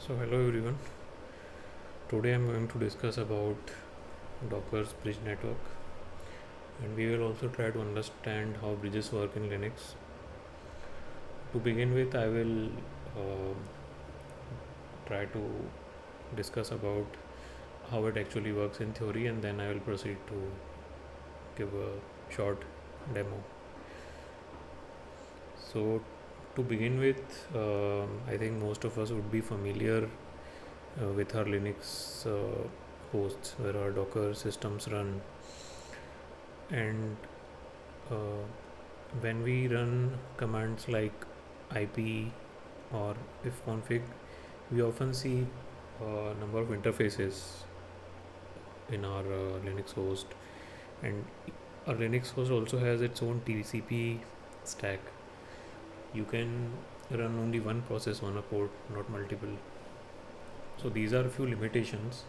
So hello everyone. Today I'm going to discuss about Docker's bridge network, and we will also try to understand how bridges work in Linux. To begin with, I will uh, try to discuss about how it actually works in theory, and then I will proceed to give a short demo. So to begin with, I think most of us would be familiar with our Linux hosts where our Docker systems run, and uh, when we run commands like ip or ifconfig, we often see a number of interfaces in our Linux host, and our Linux host also has its own TCP stack. You can run only one process on a port, not multiple. So these are a few limitations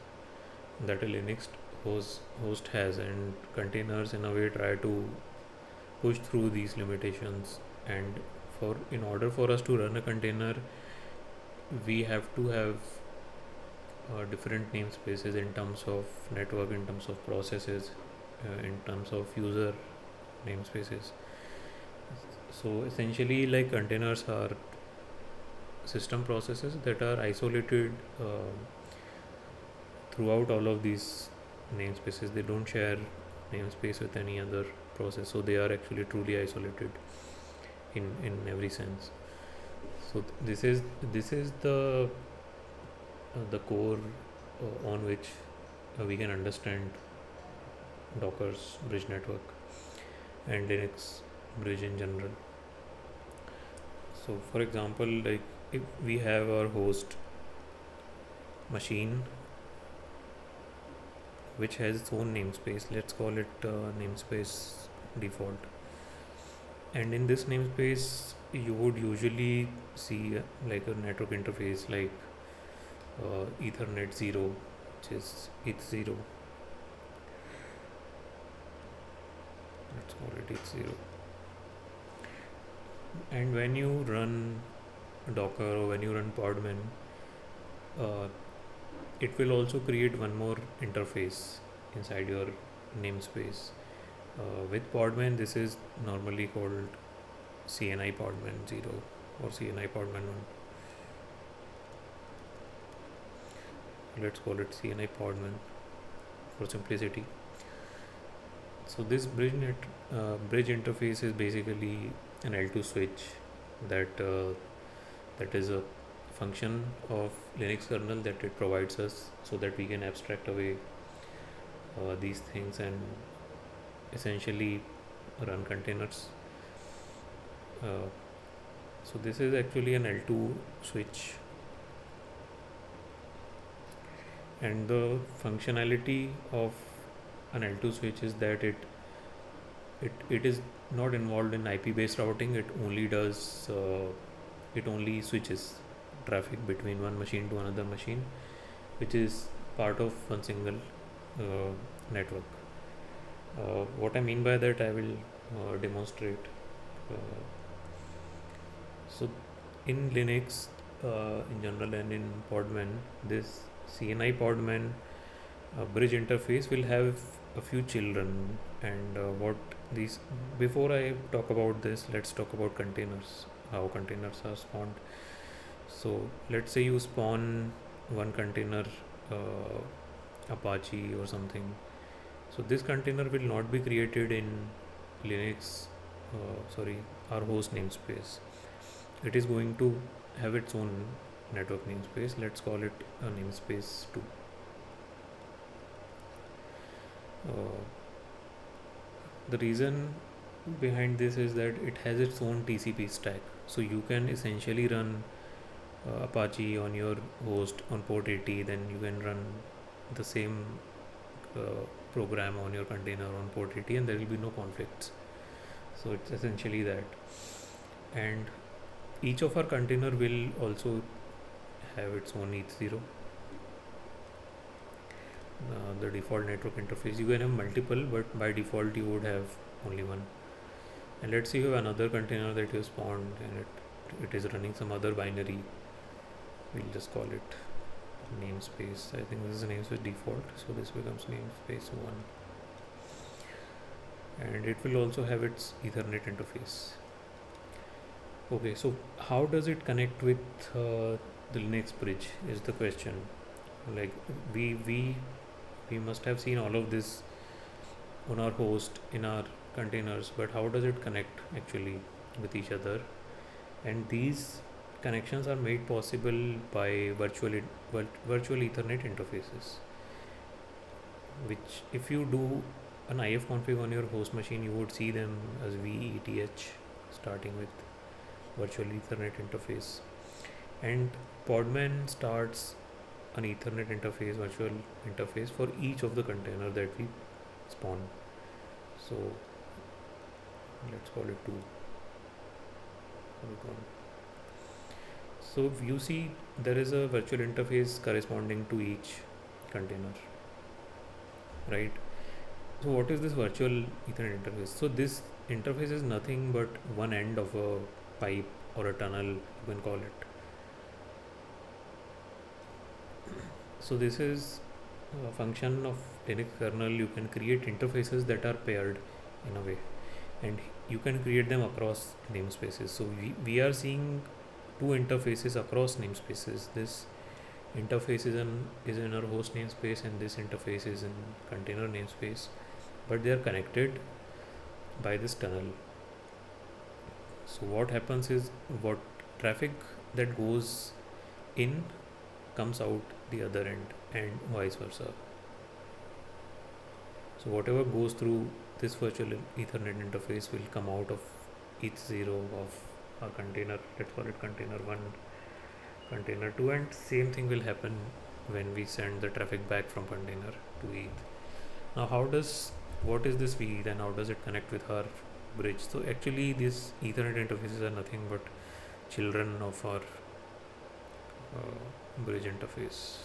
that a Linux host has, and containers in a way try to push through these limitations. And for in order for us to run a container, we have to have different namespaces in terms of network, in terms of processes, in terms of user namespaces. So essentially, like, containers are system processes that are isolated throughout all of these namespaces. They don't share namespace with any other process, so they are actually truly isolated in every sense. So this is the core on which we can understand Docker's bridge network and Linux bridge in general. So, for example, like, if we have our host machine which has its own namespace, let's call it namespace default. And in this namespace, you would usually see like a network interface like Ethernet 0, which is ETH0. Let's call it ETH0. And when you run Docker or when you run Podman, uh, it will also create one more interface inside your namespace. With Podman, this is normally called CNI Podman 0 or CNI Podman 1. Let's call it CNI Podman for simplicity. So this bridge interface is basically an L2 switch that that is a function of Linux kernel that it provides us, so that we can abstract away these things and essentially run containers. Uh, so this is actually an L2 switch, and the functionality of an L2 switch is that it is not involved in IP based routing. It only switches traffic between one machine to another machine, which is part of one single uh, network. What I mean by that, I will demonstrate. Uh, so, in Linux, in general, and in Podman, this CNI Podman bridge interface will have a few children. And what these before I talk about this, let's talk about containers, how containers are spawned. So let's say you spawn one container, uh, Apache or something. So this container will not be created in Linux, sorry, our host namespace. It is going to have its own network namespace. Let's call it a namespace 2. uh, the reason behind this is that it has its own TCP stack, so you can essentially run Apache on your host on port 80, then you can run the same program on your container on port 80, and there will be no conflicts. So it's essentially that. And each of our container will also have its own ETH0, the default network interface. You can have multiple, but by default you would have only one. And let's say you have another container that you spawned, and it is running some other binary. We'll just call it namespace. I think this is a namespace default, so this becomes namespace 1, and it will also have its Ethernet interface. Okay, so how does it connect with the Linux bridge is the question. Like we we we must have seen all of this on our host in our containers, but how does it connect actually with each other? And these connections are made possible by virtual Ethernet interfaces, which if you do an if config on your host machine, you would see them as VETH, starting with virtual Ethernet interface. And Podman starts an Ethernet interface, virtual interface for each of the container that we spawn. So let's call it 2. So you see there is a virtual interface corresponding to each container, right? So what is this virtual Ethernet interface? So this interface is nothing but one end of a pipe or a tunnel, you can call it. So this is a function of Linux kernel. You can create interfaces that are paired in a way, and you can create them across namespaces. So we are seeing two interfaces across namespaces. This interface is in our host namespace, and this interface is in container namespace, but they are connected by this tunnel. So what happens is, what traffic that goes in comes out the other end, and vice versa. So whatever goes through this virtual Ethernet interface will come out of each zero of a container. Let's call it container 1, container 2, and same thing will happen when we send the traffic back from container to ETH. Now what is this VETH and how does it connect with our bridge? So actually these Ethernet interfaces are nothing but children of our bridge interface.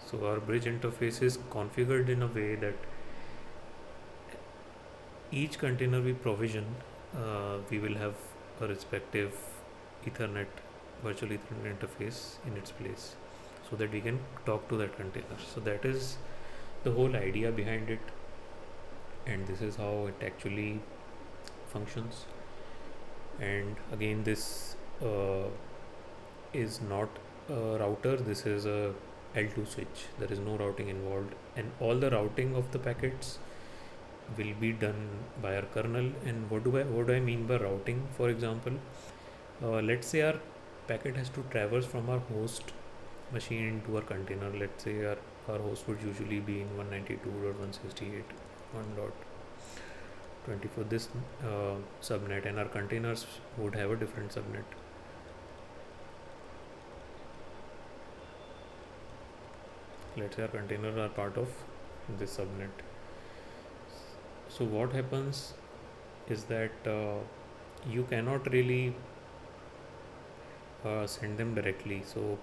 So our bridge interface is configured in a way that each container we provision, we will have a respective Ethernet, virtual Ethernet interface in its place, so that we can talk to that container. So that is the whole idea behind it, and this is how it actually functions. And again, this is not a router, this is a L2 switch. There is no routing involved, and all the routing of the packets will be done by our kernel. And what do I mean by routing? For example, let's say our packet has to traverse from our host machine into our container. Let's say our host would usually be in 192.168.1.24, this subnet, and our containers would have a different subnet. Let's say our containers are part of this subnet. So what happens is that you cannot really send them directly. So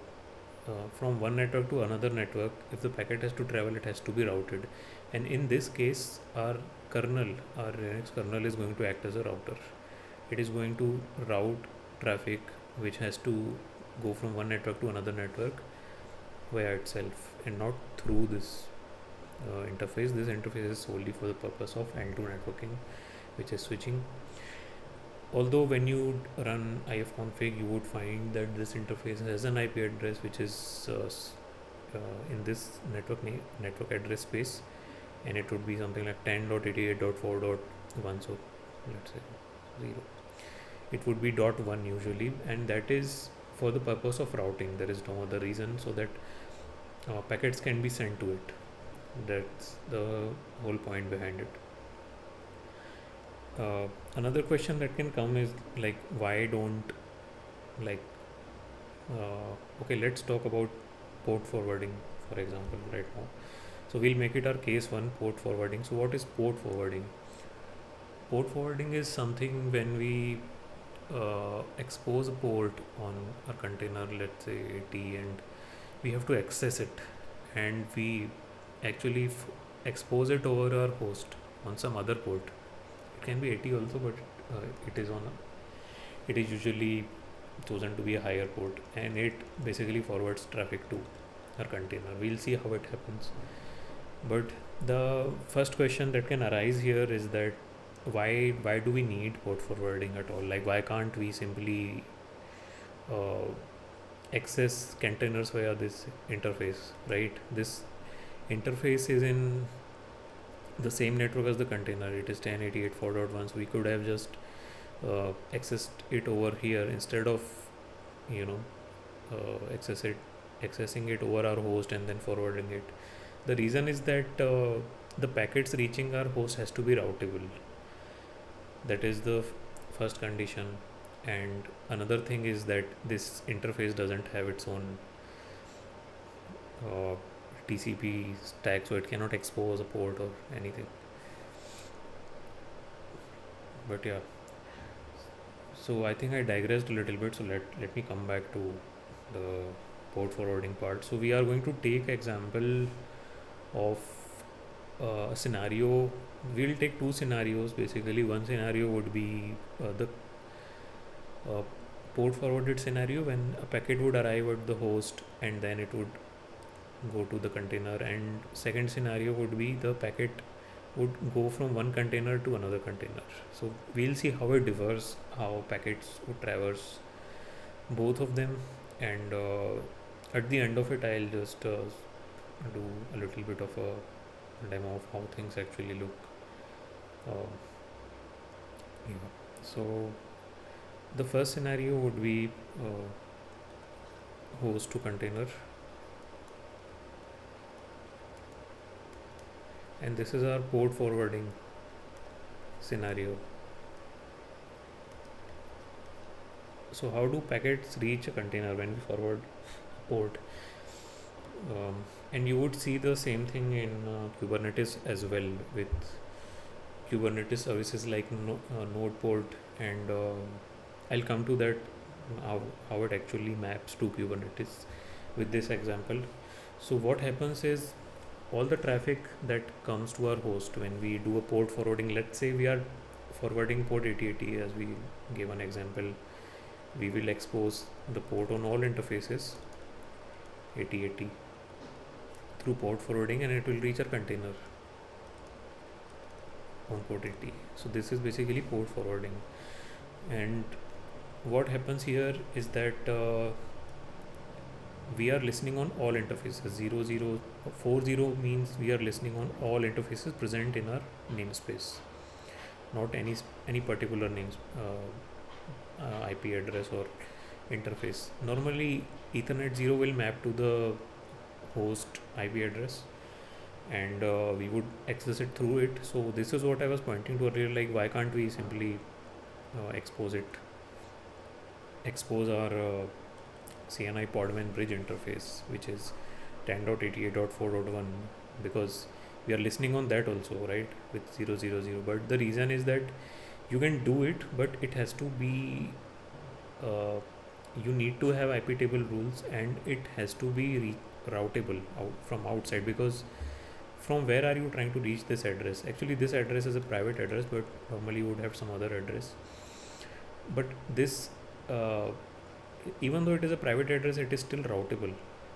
from one network to another network, if the packet has to travel, it has to be routed. And in this case, our Linux kernel is going to act as a router. It is going to route traffic which has to go from one network to another network via itself, and not through this interface. This interface is solely for the purpose of L2 networking, which is switching. Although when you run ifconfig, you would find that this interface has an IP address which is in this network address space, and it would be something like 10.88.4.1. So let's say 0. It would be .1 usually, and that is for the purpose of routing. There is no other reason, so that packets can be sent to it. That's the whole point behind it. Another question that can come is like, why don't like okay, let's talk about port forwarding, for example, right now. So we'll make it our case 1, port forwarding. So what is port forwarding? Port forwarding is something when we expose a port on our container, let's say 80, and we have to access it, and we actually expose it over our host on some other port. It can be 80 also, but it is usually chosen to be a higher port, and it basically forwards traffic to our container. We'll see how it happens. But the first question that can arise here is that why do we need port forwarding at all? Like, why can't we simply uh, access containers via this interface, right? This interface is in the same network as the container. It is 10.88.4.1, so we could have just accessed it over here instead of, you know, accessing it over our host and then forwarding it. The reason is that the packets reaching our host has to be routable. That is the first condition. And another thing is that this interface doesn't have its own uh, TCP stack, so it cannot expose a port or anything. But yeah, so I think I digressed a little bit. So let me come back to the port forwarding part. So we are going to take example of a scenario. We'll take two scenarios basically. One scenario would be the uh, port forwarded scenario, when a packet would arrive at the host and then it would go to the container, and second scenario would be the packet would go from one container to another container. So we'll see how it differs, how packets would traverse both of them, and at the end of it I'll just do a little bit of a demo of how things actually look. uh, yeah. So the first scenario would be host to container, and this is our port forwarding scenario. So how do packets reach a container when we forward a port? And you would see the same thing in Kubernetes as well, with Kubernetes services like node port, and I'll come to that, how it actually maps to Kubernetes with this example. So what happens is, all the traffic that comes to our host when we do a port forwarding, let's say we are forwarding port 8080 as we gave an example, we will expose the port on all interfaces 8080 through port forwarding, and it will reach our container on port 80. So this is basically port forwarding. And what happens here is that we are listening on all interfaces. 0040 means we are listening on all interfaces present in our namespace, not any particular names, IP address or interface. Normally Ethernet 0 will map to the host IP address, and we would access it through it. So this is what I was pointing to earlier, like why can't we simply expose our CNI Podman bridge interface, which is 10.88.4.1, because we are listening on that also, right, with 000. But the reason is that you can do it, but it has to be you need to have iptable rules, and it has to be routable out from outside, because from where are you trying to reach this address? Actually this address is a private address, but normally you would have some other address. But this uh, even though it is a private address, it is still routable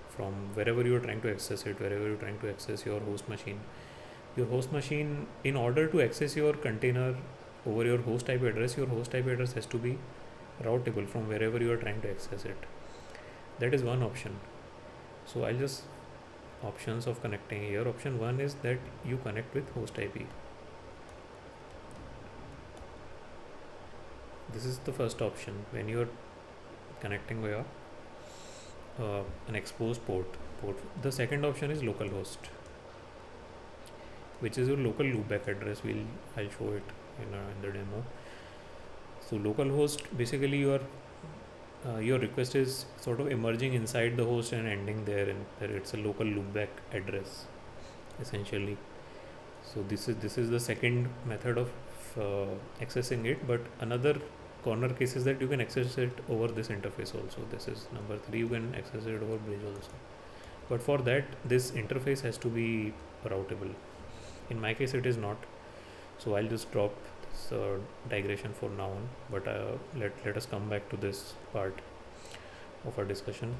from wherever you are trying to access it, wherever you're trying to access your host machine. Your host machine, in order to access your container over your host IP address, your host IP address has to be routable from wherever you are trying to access it. That is one option. So I'll just options of connecting here. Option 1 is that you connect with host IP. This is the first option when you are connecting via an exposed port. The second option is localhost, which is your local loopback address. I'll show it in the demo. So localhost, basically your request is sort of emerging inside the host and ending there, and it's a local loopback address essentially. So this is the second method of accessing it. But another corner case is that you can access it over this interface also. This is number 3. You can access it over bridge also, but for that this interface has to be routable. In my case it is not, so I'll just drop this digression for now on. But let us come back to this part. of our discussion.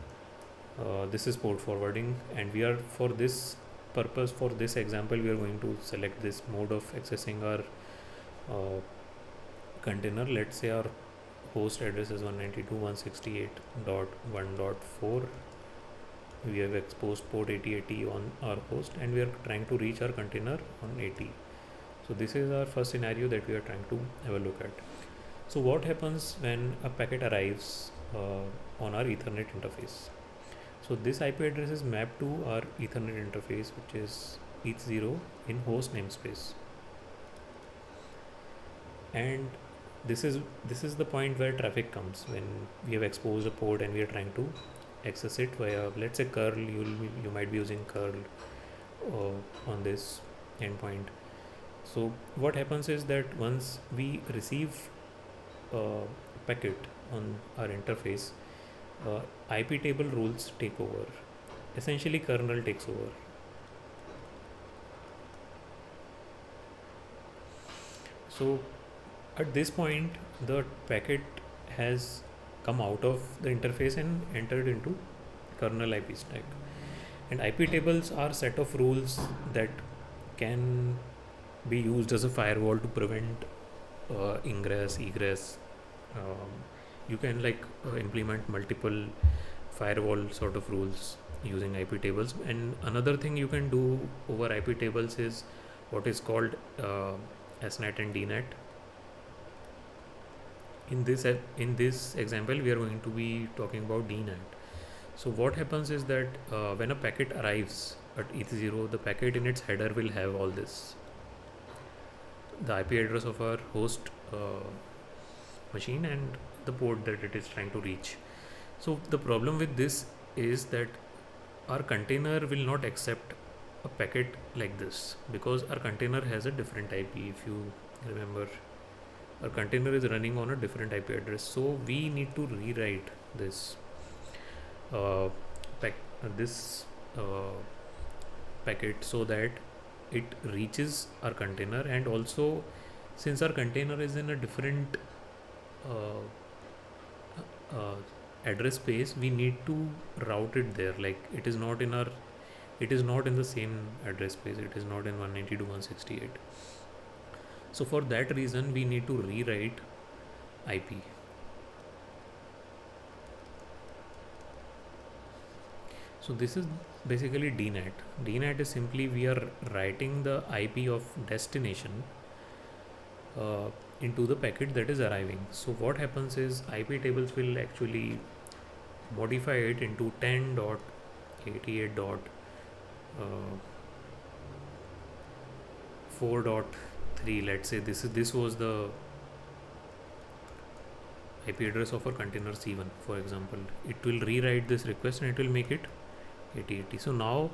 This is port forwarding, and we are, for this purpose, for this example, we are going to select this mode of accessing our uh, container. Let's say our host address is 192.168.1.4. We have exposed port 8080 on our host, and we are trying to reach our container on 80. So this is our first scenario that we are trying to have a look at. So what happens when a packet arrives on our Ethernet interface? So this IP address is mapped to our Ethernet interface, which is ETH0 in host namespace. And this is the point where traffic comes, when we have exposed a port and we are trying to access it via, let's say, curl. You might be using curl on this endpoint. So what happens is that once we receive a packet on our interface, iptable rules take over. Essentially, kernel takes over. So at this point, the packet has come out of the interface and entered into kernel IP stack. And IP tables are set of rules that can be used as a firewall to prevent ingress, egress. Um, you can implement multiple firewall sort of rules using IP tables. And another thing you can do over IP tables is what is called SNAT and DNAT. In this example, we are going to be talking about DNAT. So what happens is that when a packet arrives at ETH0, the packet in its header will have all this: the IP address of our host machine and the port that it is trying to reach. So the problem with this is that our container will not accept a packet like this, because our container has a different IP. If you remember, our container is running on a different IP address. So we need to rewrite this uh, this uh, packet so that it reaches our container. And also, since our container is in a different uh, uh, address space, we need to route it there. Like, it is not in the same address space. It is not in 192.168. So for that reason, we need to rewrite IP. So this is basically DNAT. DNAT is simply we are writing the IP of destination into the packet that is arriving. So what happens is IP tables will actually modify it into 10.88.4.3. Let's say this was the IP address of our container C1, for example. It will rewrite this request and it will make it 8080. So now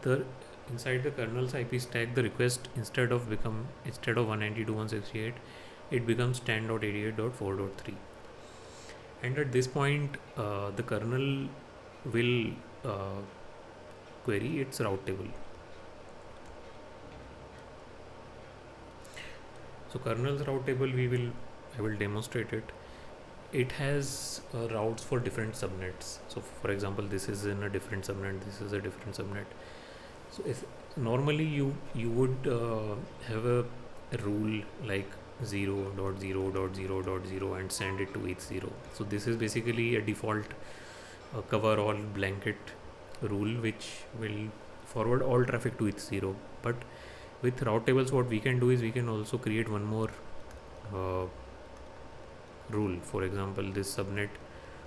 the inside the kernel's IP stack, the request instead of 192.168, it becomes 10.88.4.3. And at this point, the kernel will query its route table. So kernel's route table, I will demonstrate it. It has routes for different subnets. So for example, this is in a different subnet, this is a different subnet. So if normally you would have a rule like 0.0.0.0 and send it to ETH0. So this is basically a default cover all blanket rule which will forward all traffic to ETH0. But with route tables, what we can do is we can also create one more rule. For example, this subnet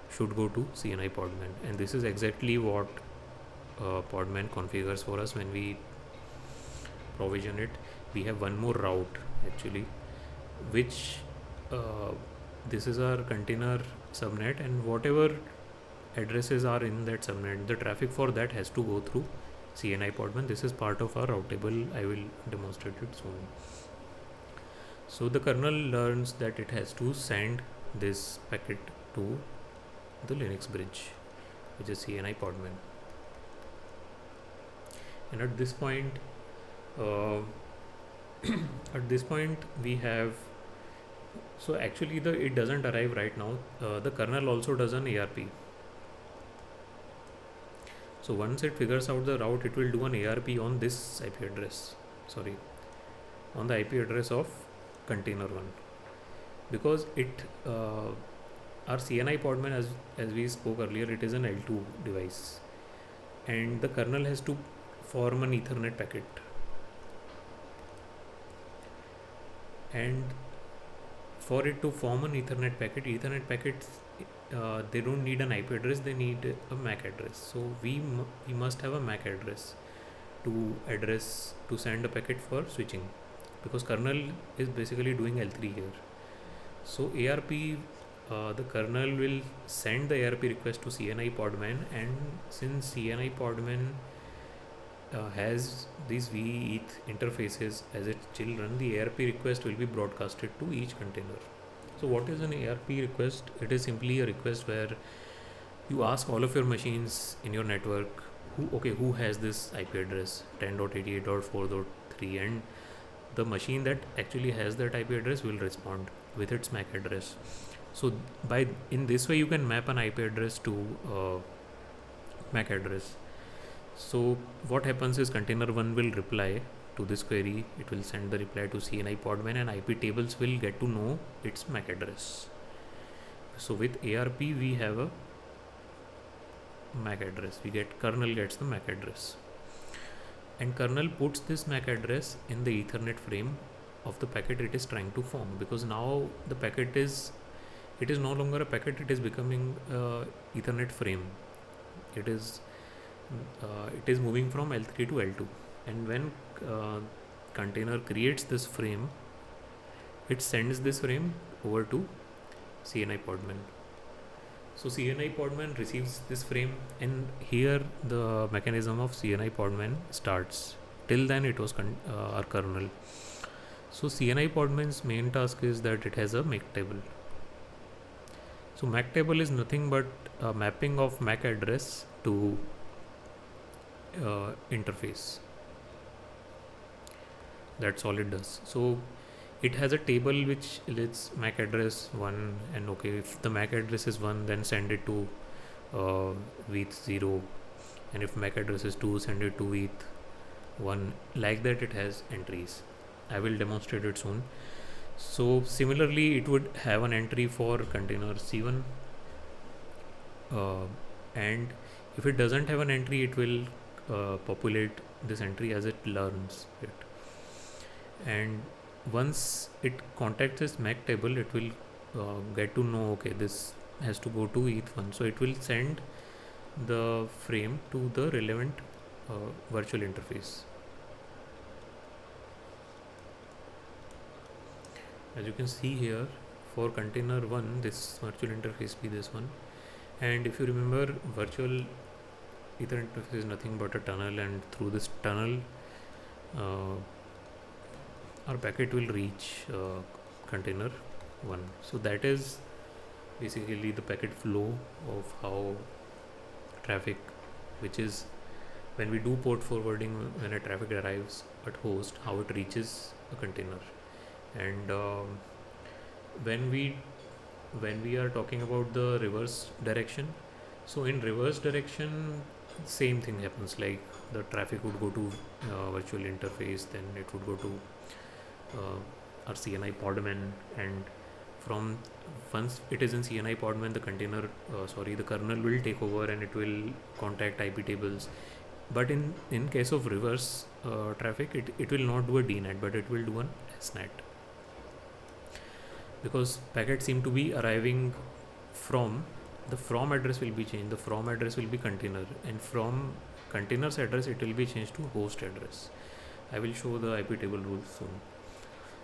should go to CNI Podman, and this is exactly what Podman configures for us when we provision it. We have one more route actually, which this is our container subnet, and whatever addresses are in that subnet, the traffic for that has to go through CNI Podman. This is part of our route table. I will demonstrate it soon. So the kernel learns that it has to send this packet to the Linux bridge, which is CNI Podman. And at this point, we have, so actually it doesn't arrive right now. The kernel also does an ARP. So once it figures out the route, it will do an ARP on this IP address, sorry, on the IP address of container 1, because it our CNI Podman, as we spoke earlier, it is an L2 device, and the kernel has to form an Ethernet packet, and for it to form an Ethernet packets, they don't need an IP address, they need a MAC address. So we must have a MAC address to send a packet for switching, because kernel is basically doing L3 here. So ARP, the kernel will send the ARP request to CNI Podman, and since CNI Podman has these VETH interfaces as its children, the ARP request will be broadcasted to each container. So what is an ARP request? It is simply a request where you ask all of your machines in your network, who has this IP address 10.88.4.3, and the machine that actually has that IP address will respond with its MAC address. So in this way you can map an IP address to MAC address. So what happens is container 1 will reply to this query, it will send the reply to CNI Podman, and IP tables will get to know its MAC address. So with ARP we have a MAC address, kernel gets the MAC address, and kernel puts this MAC address in the Ethernet frame of the packet it is trying to form, because now the packet is no longer a packet, it is becoming Ethernet frame. It is moving from L3 to L2, and when container creates this frame, it sends this frame over to CNI Podman. So CNI Podman receives this frame, and here the mechanism of CNI Podman starts. Till then it was our kernel. So CNI Podman's main task is that it has a MAC table. So MAC table is nothing but a mapping of MAC address to interface. That's all it does. So it has a table which lists MAC address 1, and if the MAC address is 1, then send it to with 0, and if MAC address is 2, send it to with 1. Like that it has entries. I will demonstrate it soon. So similarly it would have an entry for container C1, and if it doesn't have an entry, it will populate this entry as it learns it, and once it contacts this MAC table, it will get to know this has to go to ETH1, so it will send the frame to the relevant virtual interface. As you can see here, for container 1, this virtual interface be this one, and if you remember, virtual Ethernet interface is nothing but a tunnel, and through this tunnel our packet will reach container 1. So that is basically the packet flow of how traffic, which is when we do port forwarding, when a traffic arrives at host, how it reaches a container. And when we are talking about the reverse direction, so in reverse direction same thing happens, like the traffic would go to virtual interface, then it would go to our CNI Podman, and from once it is in CNI Podman, the kernel will take over and it will contact IP tables. But in case of reverse traffic, it will not do a DNAT, but it will do an SNAT, because packets seem to be arriving from the from address will be changed. The from address will be container, and from container's address it will be changed to host address. I will show the IP table rules soon.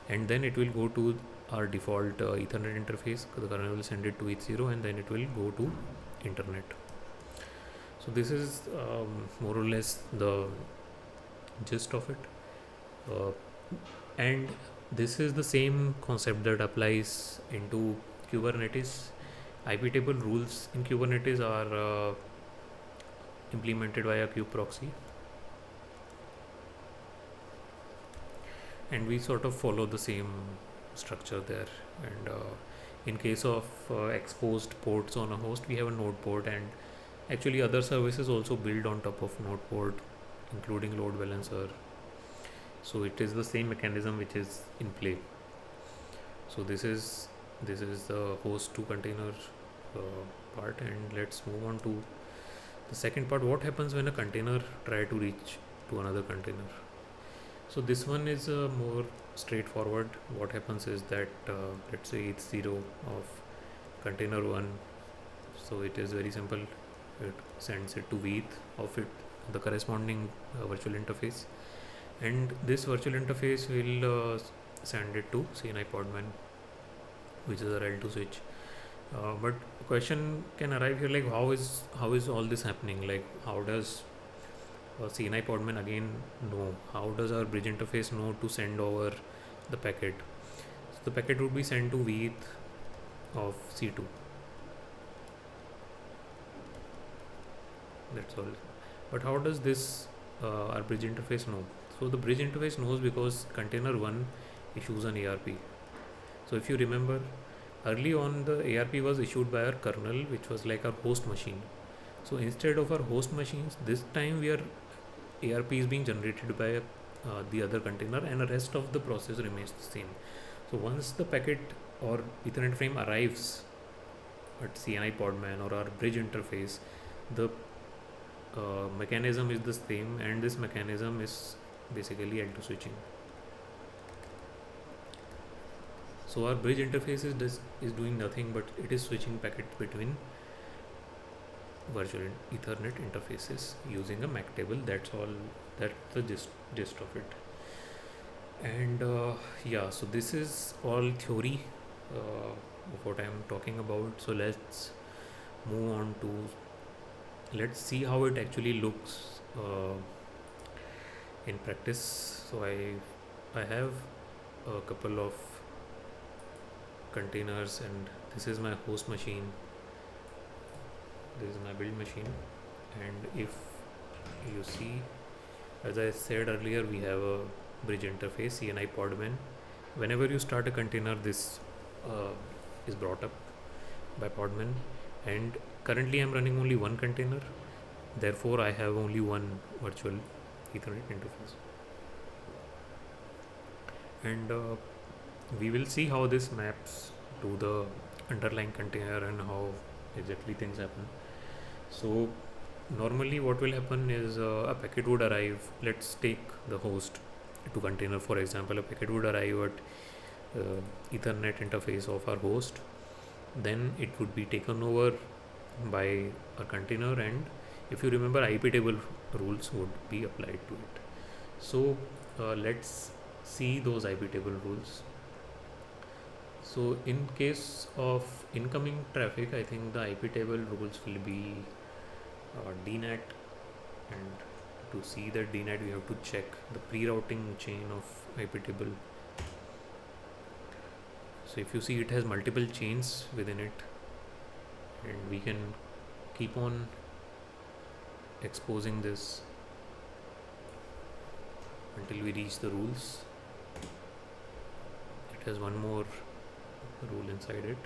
And then it will go to our default Ethernet interface. The kernel will send it to ETH0, and then it will go to internet. So this is more or less the gist of it, and this is the same concept that applies into Kubernetes. IP table rules in Kubernetes are implemented via kubeproxy, and we sort of follow the same structure there. And in case of exposed ports on a host, we have a node port, and Actually, other services also build on top of node port, including load balancer. So it is the same mechanism which is in play. So this is the host to container part, and let's move on to the second part. What happens when a container try to reach to another container? So this one is more straightforward. What happens is that let's say it's 0 of container 1. So it is very simple. It sends it to vth of it, the corresponding virtual interface, and this virtual interface will send it to CNI Podman, which is a L2 switch. But question can arrive here, like how is all this happening? Like how does CNI Podman again know? How does our bridge interface know to send over the packet? So the packet would be sent to vth of C2. That's all. But how does this our bridge interface know? So the bridge interface knows because container 1 issues an ARP. So if you remember, early on the ARP was issued by our kernel, which was like our host machine. So instead of our host machines, this time we are ARP is being generated by the other container, and the rest of the process remains the same. So once the packet or Ethernet frame arrives at CNI Podman or our bridge interface, the mechanism is the same, and this mechanism is basically L2 switching. So our bridge interface is doing nothing, but it is switching packets between virtual Ethernet interfaces using a MAC table. That's all. That's the gist of it. And yeah, so this is all theory of what I'm talking about. So let's see how it actually looks in practice. So I have a couple of containers, and this is my host machine, this is my build machine, and if you see, as I said earlier, we have a bridge interface CNI Podman. Whenever you start a container, this is brought up by Podman, and currently I'm running only one container, therefore I have only one virtual Ethernet interface. And we will see how this maps to the underlying container and how exactly things happen. So normally what will happen is a packet would arrive. Let's take the host to container, for example. A packet would arrive at Ethernet interface of our host, then it would be taken over by a container, and if you remember, iptable rules would be applied to it. So let's see those iptable rules. So in case of incoming traffic, I think the iptable rules will be DNAT, and to see that DNAT we have to check the pre-routing chain of iptable. So if you see, it has multiple chains within it, and we can keep on exposing this until we reach the rules. It has one more rule inside it.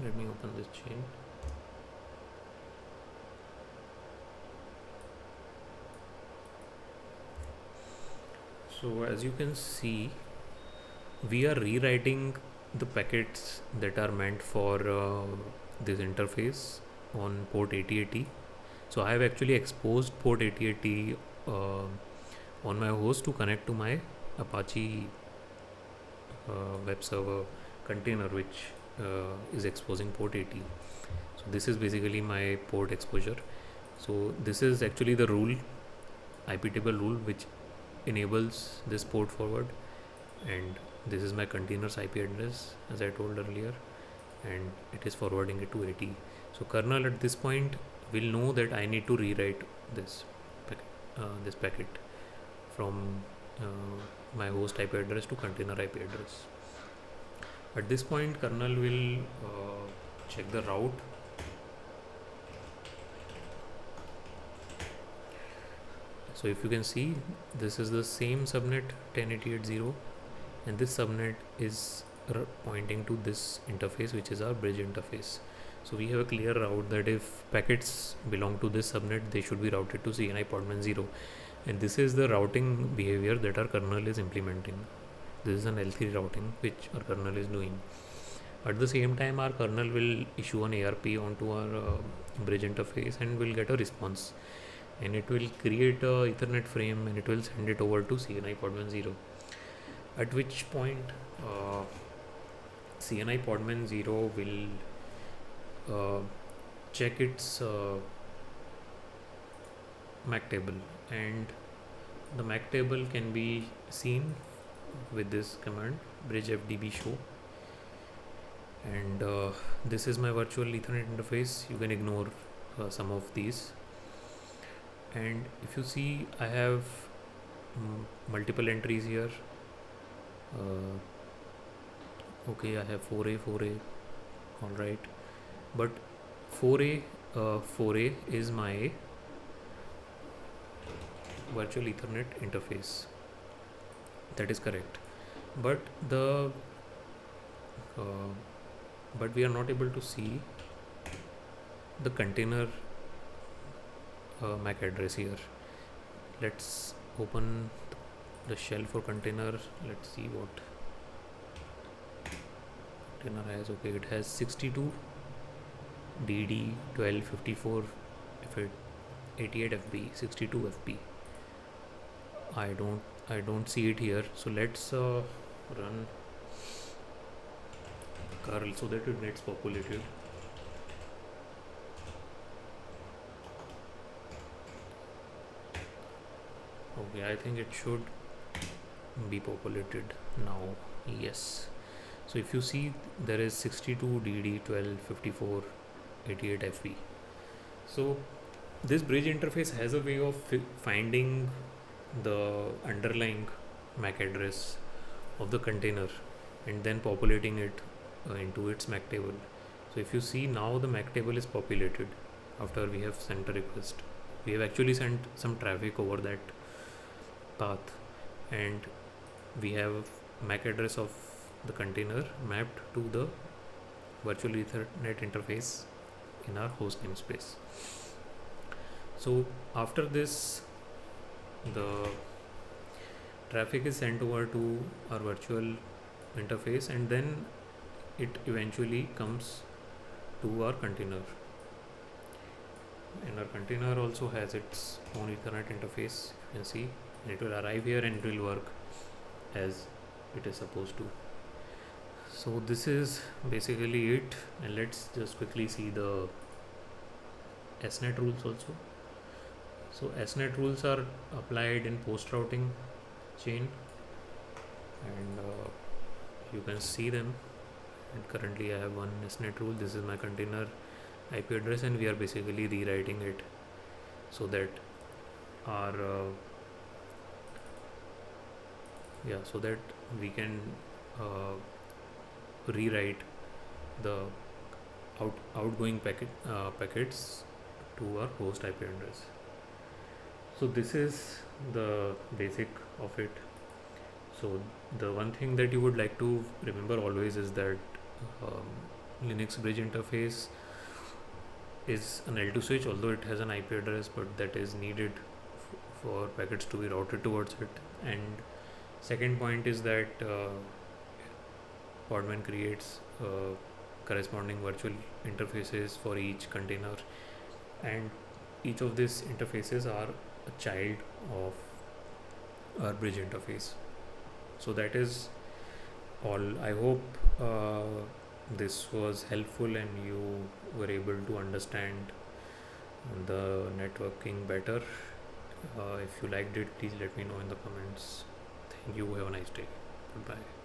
Let me open this chain. So as you can see, we are rewriting the packets that are meant for this interface on port 8080. So I have actually exposed port 8080 on my host to connect to my Apache web server container, which is exposing port 80. So this is basically my port exposure. So this is actually the rule, iptable rule, which enables this port forward, and this is my container's IP address, as I told earlier, and it is forwarding it to 80. So kernel at this point will know that I need to rewrite this packet from my host IP address to container IP address. At this point, kernel will check the route. So if you can see, this is the same subnet 10.80.80, and this subnet is pointing to this interface, which is our bridge interface. So we have a clear route that if packets belong to this subnet, they should be routed to CNI Podman 0, and this is the routing behavior that our kernel is implementing. This is an L3 routing which our kernel is doing. At the same time, our kernel will issue an ARP onto our bridge interface and will get a response, and it will create a Ethernet frame and it will send it over to CNI Podman 0. At which point CNI Podman 0 will check its MAC table, and the MAC table can be seen with this command bridge fdb show, and this is my virtual Ethernet interface. You can ignore some of these, and if you see, I have multiple entries here. Okay, I have 4A, 4A, all right, but 4A is my virtual Ethernet interface. That is correct, but but we are not able to see the container MAC address here. Let's open the shell for container. Let's see what container has. Okay, it has 62 DD 1254 88 FB, 62 FB. I don't see it here, so let's run curl so that it gets populated. Okay, I think it should be populated now. Yes, so if you see, there is 62 DD 1254 88 FB. So this bridge interface has a way of finding the underlying MAC address of the container and then populating it into its MAC table. So if you see, now the MAC table is populated after we have sent a request. We have actually sent some traffic over that path, and we have MAC address of the container mapped to the virtual Ethernet interface in our host namespace. So after this, the traffic is sent over to our virtual interface, and then it eventually comes to our container, and our container also has its own Ethernet interface, you can see, and it will arrive here and it will work as it is supposed to. So this is basically it, and let's just quickly see the SNET rules also. So SNET rules are applied in post routing chain, and you can see them, and currently I have one SNET rule. This is my container IP address, and we are basically rewriting it so that our so that we can rewrite the outgoing packets to our host IP address. So this is the basic of it. So the one thing that you would like to remember always is that Linux bridge interface is an L2 switch, although it has an IP address, but that is needed for packets to be routed towards it. And second point is that Podman creates corresponding virtual interfaces for each container, and each of these interfaces are a child of our bridge interface. So that is all. I hope this was helpful and you were able to understand the networking better. If you liked it, please let me know in the comments. Thank you. Have a nice day. Goodbye.